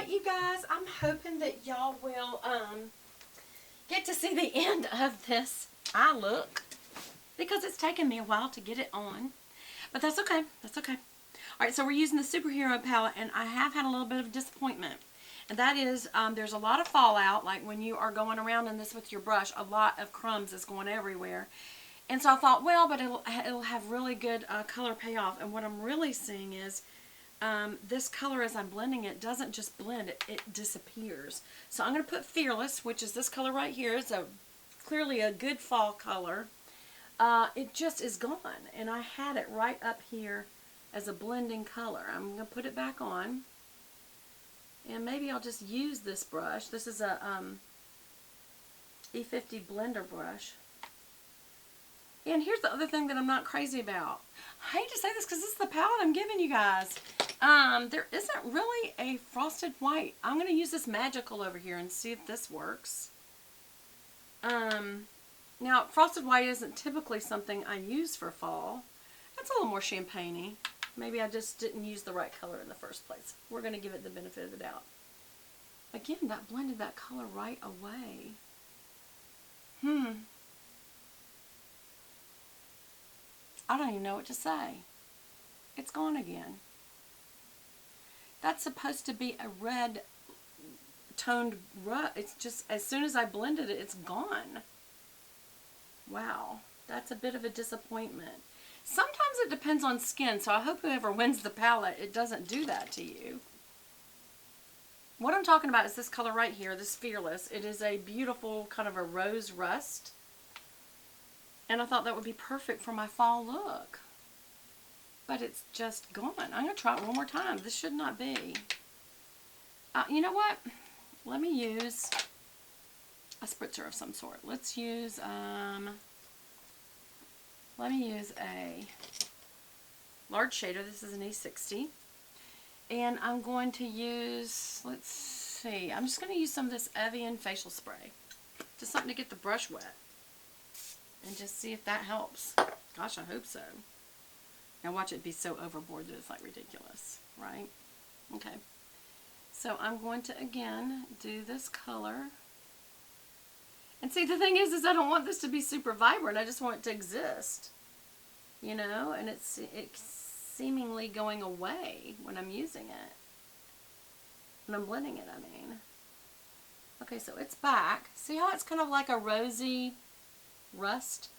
Alright, you guys, I'm hoping that y'all will get to see the end of this eye look, because it's taken me a while to get it on. But that's okay. That's okay. Alright, so we're using the Superhero palette, and I have had a little bit of disappointment. And that is, there's a lot of fallout, like when you are going around in this with your brush, a lot of crumbs is going everywhere. And so I thought, well, but it'll have really good color payoff. And what I'm really seeing is this color, as I'm blending it, doesn't just blend, it disappears. So I'm going to put Fearless, which is this color right here. It's clearly a good fall color. It just is gone. And I had it right up here as a blending color. I'm going to put it back on. And maybe I'll just use this brush. This is a E50 blender brush. And here's the other thing that I'm not crazy about. I hate to say this because this is the palette I'm giving you guys. There isn't really a frosted white. I'm going to use this Magical over here and see if this works. Now, frosted white isn't typically something I use for fall. That's a little more champagne-y. Maybe I just didn't use the right color in the first place. We're going to give it the benefit of the doubt. Again, that blended that color right away. I don't even know what to say. It's gone again. That's supposed to be a red toned rug. It's just, as soon as I blended it, it's gone. Wow. That's a bit of a disappointment. Sometimes it depends on skin, so I hope whoever wins the palette, it doesn't do that to you. What I'm talking about is this color right here, this Fearless. It is a beautiful kind of a rose rust. And I thought that would be perfect for my fall look. But it's just gone. I'm going to try it one more time. This should not be. You know what? Let me use a spritzer of some sort. Let's use, let me use a large shader. This is an E60. And I'm going to use, let's see, I'm just going to use some of this Evian facial spray. Just something to get the brush wet. And just see if that helps. Gosh, I hope so. Now watch it be so overboard that it's like ridiculous, right? Okay. So I'm going to, again, do this color. And see, the thing is I don't want this to be super vibrant. I just want it to exist. You know? And it's seemingly going away when I'm using it. When I'm blending it, I mean. Okay, so it's back. See how it's kind of like a rosy rust?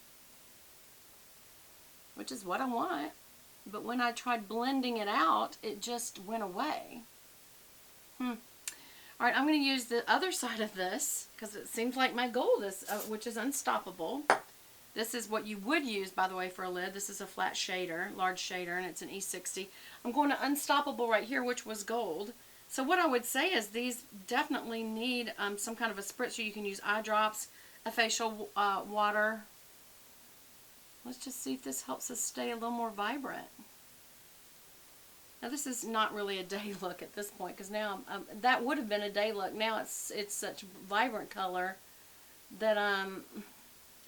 Which is what I want. But when I tried blending it out, it just went away. Alright, I'm going to use the other side of this, because it seems like my gold is, which is Unstoppable. This is what you would use, by the way, for a lid. This is a flat shader, large shader, and it's an E60. I'm going to Unstoppable right here, which was gold. So what I would say is these definitely need some kind of a spritzer. You can use eye drops, a facial water. Let's just see if this helps us stay a little more vibrant. Now this is not really a day look at this point, because now that would have been a day look. Now it's such vibrant color that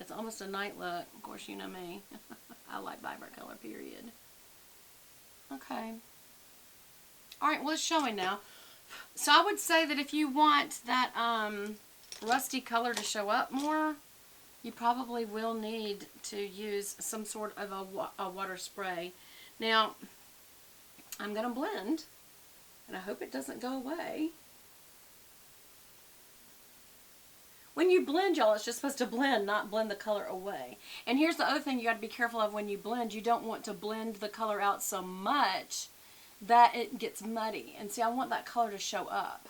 it's almost a night look. Of course, you know me. I like vibrant color, period. Okay. Alright, well, it's showing now. So I would say that if you want that rusty color to show up more, you probably will need to use some sort of a water spray. Now, I'm going to blend, and I hope it doesn't go away. When you blend, y'all, it's just supposed to blend, not blend the color away. And here's the other thing you got to be careful of when you blend. You don't want to blend the color out so much that it gets muddy. And see, I want that color to show up.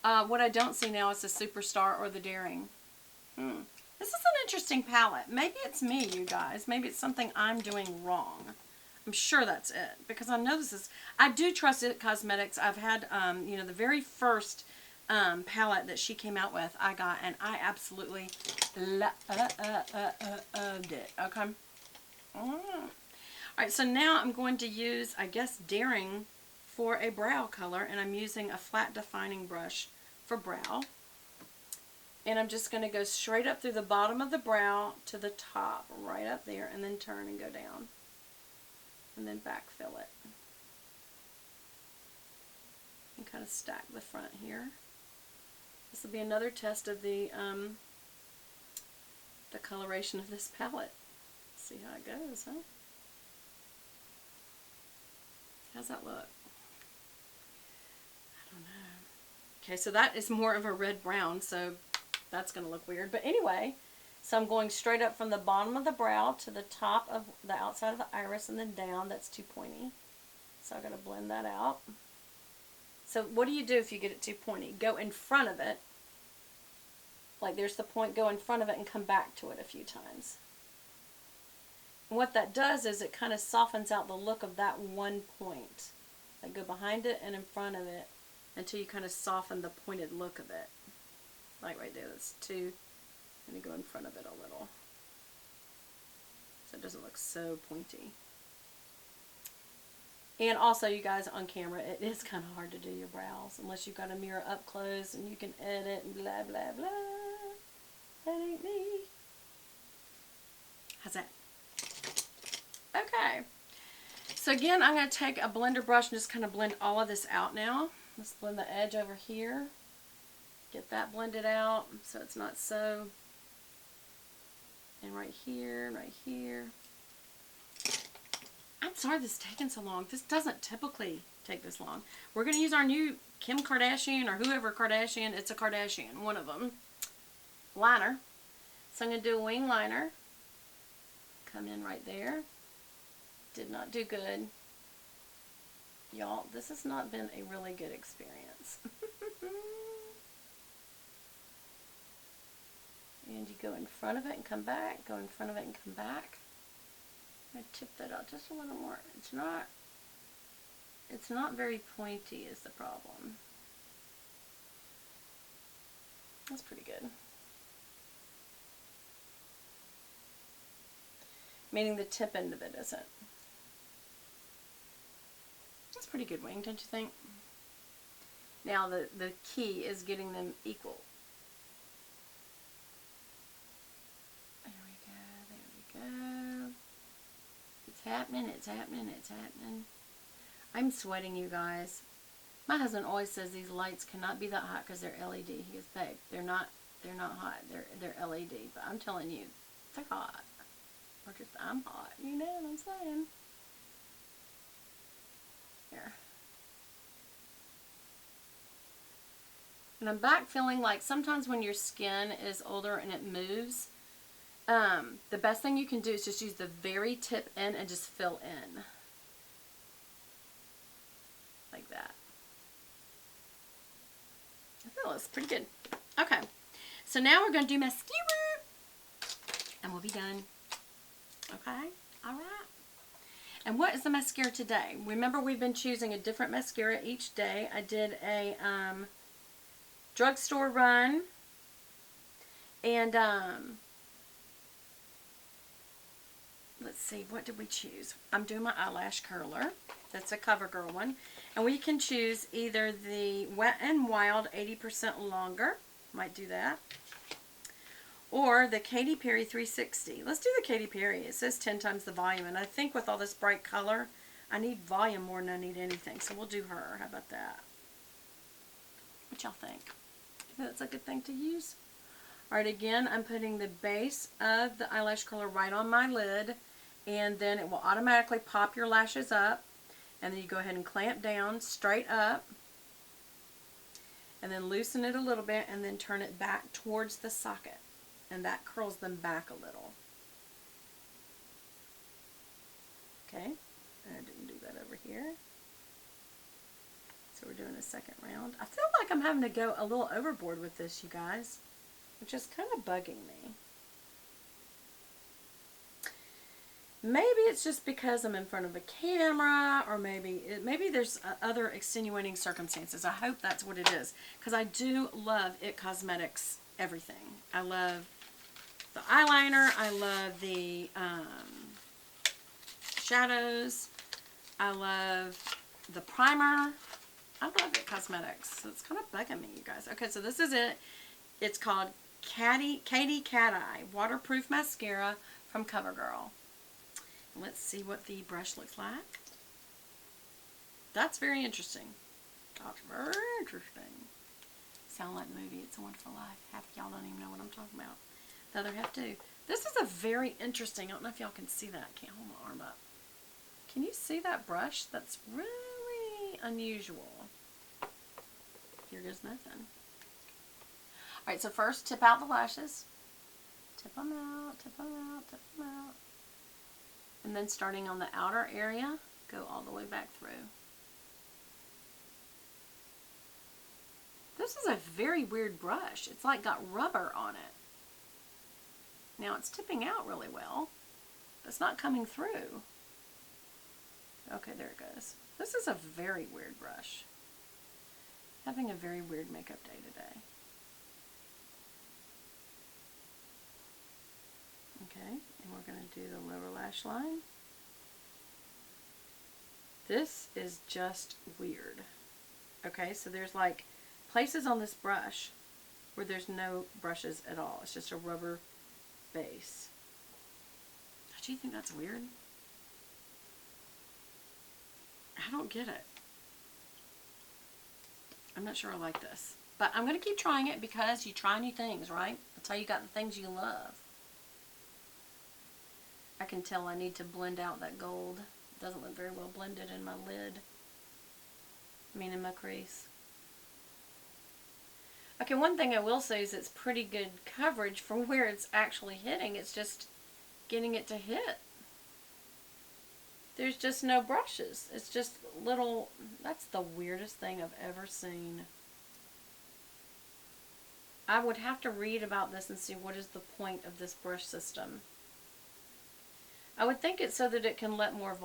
What I don't see now is the Superstar or the Daring. This is an interesting palette. Maybe it's me, you guys. Maybe it's something I'm doing wrong. I'm sure that's it, because I know this is, I do trust It Cosmetics. I've had, you know, the very first palette that she came out with, I got, and I absolutely loved it. Okay. Alright, so now I'm going to use, I guess, Daring for a brow color, and I'm using a flat defining brush for brow. And I'm just going to go straight up through the bottom of the brow to the top, right up there, and then turn and go down. And then backfill it. And kind kind of stack the front here. This will be another test of the coloration of this palette. See how it goes, huh? How's that look? I don't know. Okay, so that is more of a red brown, so that's going to look weird. But anyway, so I'm going straight up from the bottom of the brow to the top of the outside of the iris and then down. That's too pointy. So I'm going to blend that out. So what do you do if you get it too pointy? Go in front of it. Like there's the point, go in front of it and come back to it a few times. And what that does is it kind of softens out the look of that one point. Like go behind it and in front of it until you kind of soften the pointed look of it. Like right there, that's two. And then go in front of it a little. So it doesn't look so pointy. And also, you guys, on camera, it is kind of hard to do your brows unless you've got a mirror up close and you can edit and blah, blah, blah. That ain't me. How's that? Okay. So again, I'm going to take a blender brush and just kind of blend all of this out now. Let's blend the edge over here. Get that blended out so it's not so. And right here, and right here. I'm sorry this is taking so long. This doesn't typically take this long. We're going to use our new Kim Kardashian or whoever Kardashian. It's a Kardashian, one of them. Liner. So I'm going to do a wing liner. Come in right there. Did not do good. Y'all, this has not been a really good experience. And you go in front of it and come back. Go in front of it and come back. I'm going to tip that out just a little more. It's not very pointy is the problem. That's pretty good. Meaning the tip end of it isn't. That's pretty good wing, don't you think? Now the key is getting them equal. There we go. It's happening, it's happening, it's happening. I'm sweating, you guys. My husband always says these lights cannot be that hot because they're LED. He goes, babe, they're not hot. They're LED. But I'm telling you, they're hot. Or just I'm hot. You know what I'm saying? Here. And I'm back feeling like sometimes when your skin is older and it moves, the best thing you can do is just use the very tip end and just fill in. Like that. I feel it's pretty good. Okay. So now we're going to do mascara. And we'll be done. Okay? Alright. And what is the mascara today? Remember, we've been choosing a different mascara each day. I did a drugstore run. And let's see, what did we choose? I'm doing my eyelash curler. That's a CoverGirl one. And we can choose either the Wet n Wild 80% longer. Might do that. Or the Katy Perry 360. Let's do the Katy Perry. It says 10 times the volume. And I think with all this bright color, I need volume more than I need anything. So we'll do her. How about that? What y'all think? You think that's a good thing to use? Alright, again, I'm putting the base of the eyelash curler right on my lid. And then it will automatically pop your lashes up. And then you go ahead and clamp down straight up. And then loosen it a little bit and then turn it back towards the socket. And that curls them back a little. Okay, and I didn't do that over here. So we're doing a second round. I feel like I'm having to go a little overboard with this, you guys, which is kind of bugging me. Maybe it's just because I'm in front of a camera, or maybe there's other extenuating circumstances. I hope that's what it is, because I do love IT Cosmetics everything. I love the eyeliner. I love the shadows. I love the primer. I love IT Cosmetics. So it's kind of bugging me, you guys. Okay, so this is it. It's called Katy Cat Eye Waterproof Mascara from CoverGirl. Let's see what the brush looks like. That's very interesting. talks. Very interesting. Sound like the movie It's a Wonderful Life. Half of y'all don't even know what I'm talking about. The other half do. This is a very interesting, I don't know if y'all can see that. I can't hold my arm up. Can you see that brush? That's really unusual. Here goes nothing. Alright, so first tip out the lashes. Tip them out, tip them out, tip them out. And then starting on the outer area, go all the way back through. This is a very weird brush. It's like got rubber on it. Now it's tipping out really well, but it's not coming through. Okay, there it goes. This is a very weird brush. Having a very weird makeup day today. Okay, and we're going to do the lower lash line. This is just weird. Okay, so there's like places on this brush where there's no brushes at all. It's just a rubber base. Do you think that's weird? I don't get it. I'm not sure I like this. But I'm going to keep trying it because you try new things, right? That's how you got the things you love. I can tell I need to blend out that gold. It doesn't look very well blended in my lid. I mean in my crease. Okay, one thing I will say is it's pretty good coverage from where it's actually hitting. It's just getting it to hit. There's just no brushes. It's just little, that's the weirdest thing I've ever seen. I would have to read about this and see what is the point of this brush system. I would think it's so that it can let more